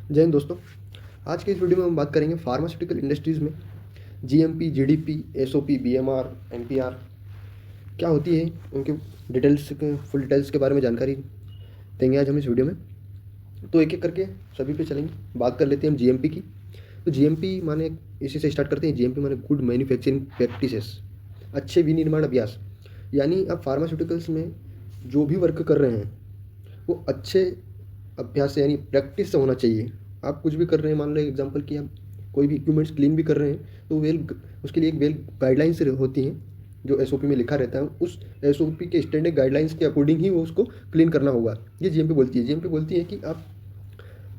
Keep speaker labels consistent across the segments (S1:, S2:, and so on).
S1: जय हिंद दोस्तों। आज के इस वीडियो में हम बात करेंगे फार्मास्यूटिकल इंडस्ट्रीज़ में GMP, GDP, SOP, BMR, NPR क्या होती है, उनके फुल डिटेल्स के बारे में जानकारी देंगे आज हम इस वीडियो में। तो एक एक करके सभी पे चलेंगे। बात कर लेते हैं हम जीएमपी की। तो जीएमपी माने, इसी से स्टार्ट करते हैं। जीएमपी माने गुड मैन्युफैक्चरिंग प्रैक्टिसेस, अच्छे विनिर्माण अभ्यास। यानी आप फार्मास्यूटिकल्स में जो भी वर्क कर रहे हैं वो अच्छे अभ्यास से यानी प्रैक्टिस से होना चाहिए। आप कुछ भी कर रहे हैं, मान लो एग्जांपल कि आप कोई भी इक्विपमेंट्स क्लीन भी कर रहे हैं तो उसके लिए एक वेल गाइडलाइंस होती हैं जो एसओपी में लिखा रहता है। उस एसओपी के स्टैंडर्ड गाइडलाइंस के अकॉर्डिंग ही वो उसको क्लीन करना होगा। ये जीएमपी बोलती है। जीएमपी बोलती है कि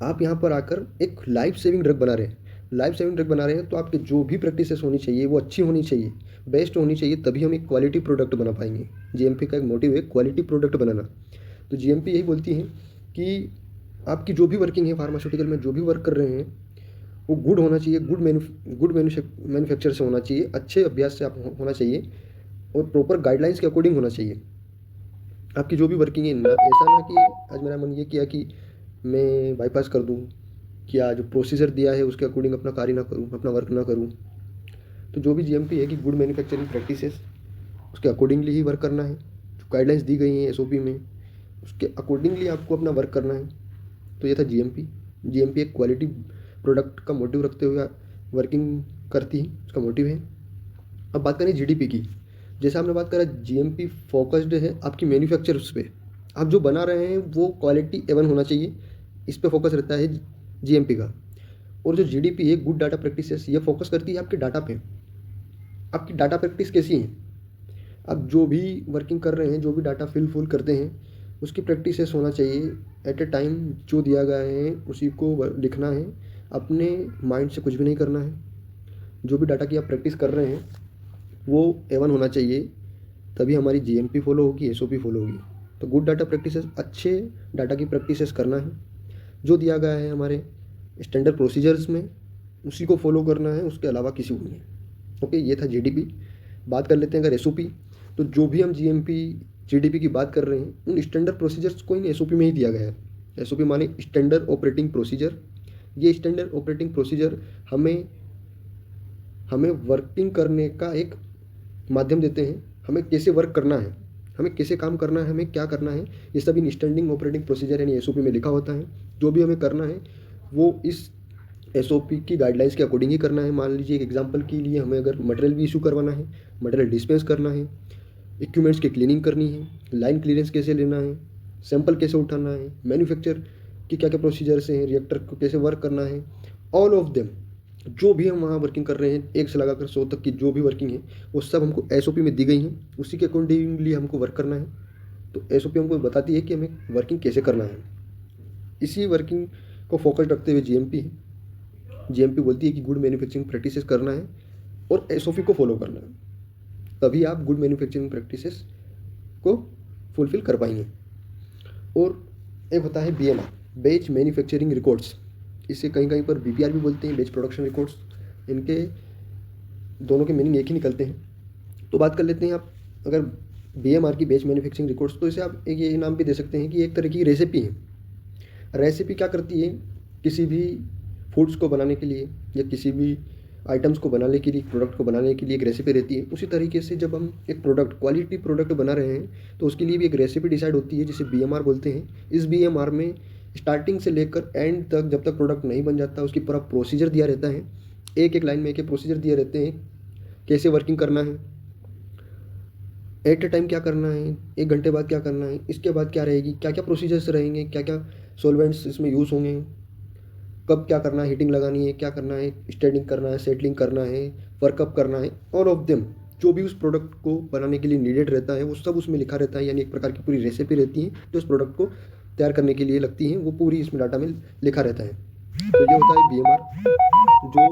S1: आप यहाँ पर आकर एक लाइफ सेविंग ड्रग बना रहे हैं। लाइफ सेविंग ड्रग बना रहे हैं तो आपके जो भी प्रैक्टिसेस होनी चाहिए वो अच्छी होनी चाहिए, बेस्ट होनी चाहिए, तभी हम एक क्वालिटी प्रोडक्ट बना पाएंगे। जीएमपी का एक मोटिव है क्वालिटी प्रोडक्ट बनाना। तो जीएमपी यही बोलती है कि आपकी जो भी वर्किंग है, फार्मास्यूटिकल में जो भी वर्क कर रहे हैं वो गुड होना चाहिए, गुड मैन्युफैक्चर से होना चाहिए, अच्छे अभ्यास से आप होना चाहिए और प्रॉपर गाइडलाइंस के अकॉर्डिंग होना चाहिए। आपकी जो भी वर्किंग है ऐसा ना कि आज मेरा मन ये किया कि मैं बाईपास कर दूँ, क्या जो प्रोसीजर दिया है उसके अकॉर्डिंग अपना कार्य ना करूँ, अपना वर्क ना करूँ। तो जो भी जीएमपी है कि गुड मैन्युफैक्चरिंग प्रैक्टिसेस, उसके अकॉर्डिंगली ही वर्क करना है। जो गाइडलाइंस दी गई हैं एसओपी में उसके अकॉर्डिंगली आपको अपना वर्क करना है। तो ये था जीएमपी। जीएमपी एक क्वालिटी प्रोडक्ट का मोटिव रखते हुए वर्किंग करती है, उसका मोटिव है। अब बात करें जीडीपी की। जैसे आपने बात करा, जीएमपी फोकस्ड है आपकी मैन्युफैक्चरर्स पे। आप जो बना रहे हैं वो क्वालिटी एवन होना चाहिए, इस पे फोकस रहता है जीएमपी का। और जो जीडीपी है गुड डाटा प्रैक्टिसेस, ये फोकस करती है आपके डाटा पे। आपकी डाटा प्रैक्टिस कैसी है, आप जो भी वर्किंग कर रहे हैं, जो भी डाटा फुल करते हैं उसकी प्रैक्टिसेस होना चाहिए। एट ए टाइम जो दिया गया है उसी को लिखना है, अपने माइंड से कुछ भी नहीं करना है। जो भी डाटा की आप प्रैक्टिस कर रहे हैं वो एवन होना चाहिए, तभी हमारी जीएमपी फॉलो होगी, एसओपी फॉलो होगी। तो गुड डाटा प्रैक्टिसेस, अच्छे डाटा की प्रैक्टिसेस करना है, जो दिया गया है हमारे स्टैंडर्ड प्रोसीजर्स में उसी को फॉलो करना है, उसके अलावा किसी को नहीं। ओके, ये था जीडीपी। बात कर लेते हैं अगर एसओपी। तो जो भी हम जीएमपी जीडीपी की बात कर रहे हैं उन स्टैंडर्ड प्रोसीजर्स को इन एसओपी में ही दिया गया है। एसओपी माने स्टैंडर्ड ऑपरेटिंग प्रोसीजर। ये स्टैंडर्ड ऑपरेटिंग प्रोसीजर हमें हमें वर्किंग करने का एक माध्यम देते हैं। हमें कैसे वर्क करना है, हमें कैसे काम करना है, हमें क्या करना है, ये सब इन स्टैंडिंग ऑपरेटिंग प्रोसीजर यानी एसओपी में लिखा होता है। जो भी हमें करना है वो इस एसओपी की गाइडलाइंस के अकॉर्डिंग ही करना है। मान लीजिए एक एग्जांपल के लिए, हमें अगर मटेरियल भी इशू करवाना है, मटेरियल डिस्पेंस करना है, इक्विपमेंट्स की क्लीनिंग करनी है, लाइन क्लियरेंस कैसे लेना है, सैंपल कैसे उठाना है, मैन्युफैक्चर की क्या क्या प्रोसीजर्स हैं, रिएक्टर को कैसे वर्क करना है, ऑल ऑफ देम जो भी हम वहाँ वर्किंग कर रहे हैं, एक से लगाकर 100 तक की जो भी वर्किंग है वो सब हमको एसओपी में दी गई हैं, उसी के अकॉर्डिंगली हमको वर्क करना है। तो एसओपी हमको बताती है कि हमें वर्किंग कैसे करना है। इसी वर्किंग को फोकस रखते हुए जीएमपी है। जीएमपी बोलती है कि गुड मैन्युफैक्चरिंग प्रैक्टिसेस करना है और एसओपी को फॉलो करना है, तभी आप गुड मैन्युफैक्चरिंग प्रैक्टिसेस को फुलफिल कर पाएंगे। और एक होता है बीएमआर, बैच मैन्युफैक्चरिंग रिकॉर्ड्स। इसे कहीं कहीं पर बीपीआर भी बोलते हैं, बैच प्रोडक्शन रिकॉर्ड्स। इनके दोनों के मीनिंग एक ही निकलते हैं। तो बात कर लेते हैं आप अगर बीएमआर की, बैच मैन्युफैक्चरिंग रिकॉर्ड्स, तो इसे आप एक ये नाम भी दे सकते हैं कि एक तरह की रेसिपी है। रेसिपी क्या करती है, किसी भी फूड्स को बनाने के लिए या किसी भी आइटम्स को बनाने के लिए, प्रोडक्ट को बनाने के लिए एक रेसिपी रहती है। उसी तरीके से जब हम एक प्रोडक्ट, क्वालिटी प्रोडक्ट बना रहे हैं तो उसके लिए भी एक रेसिपी डिसाइड होती है जिसे बीएमआर बोलते हैं। इस बीएमआर में स्टार्टिंग से लेकर एंड तक, जब तक प्रोडक्ट नहीं बन जाता, उसकी पूरा प्रोसीजर दिया रहता है। एक एक लाइन में एक एक प्रोसीजर दिए रहते हैं, कैसे वर्किंग करना है, एट ए टाइम क्या करना है, 1 घंटे बाद क्या करना है, इसके बाद क्या रहेगी, क्या क्या प्रोसीजर्स रहेंगे, क्या क्या सॉल्वेंट्स इसमें यूज़ होंगे, कब क्या करना है, हीटिंग लगानी है, क्या करना है, स्टेडिंग करना है, सेटलिंग करना है, वर्कअप करना है, ऑल ऑफ देम जो भी उस प्रोडक्ट को बनाने के लिए नीडेड रहता है वो सब उसमें लिखा रहता है। यानी एक प्रकार की पूरी रेसिपी रहती है जो उस प्रोडक्ट को तैयार करने के लिए लगती है, वो पूरी इसमें डाटा में लिखा रहता है। तो ये होता है बीएमआर जो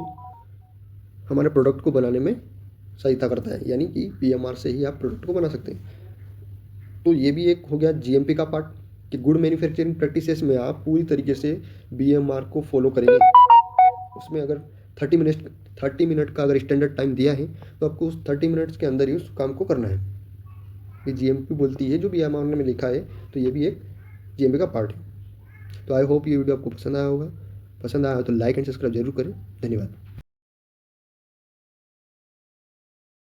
S1: हमारे प्रोडक्ट को बनाने में सहायता करता है, यानी कि बीएमआर से ही आप प्रोडक्ट को बना सकते हैं। तो ये भी एक हो गया जीएमपी का पार्ट कि गुड मैन्युफैक्चरिंग प्रैक्टिसेस में आप पूरी तरीके से बीएमआर को फॉलो करेंगे। उसमें अगर 30 मिनट का अगर स्टैंडर्ड टाइम दिया है तो आपको उस 30 मिनट्स के अंदर ही उस काम को करना है। ये जीएमपी बोलती है जो बीएमआर में लिखा है, तो ये भी एक जीएमपी का पार्ट है। तो आई होप ये वीडियो आपको पसंद आया होगा। पसंद आया हो तो लाइक एंड सब्सक्राइब जरूर करें। धन्यवाद।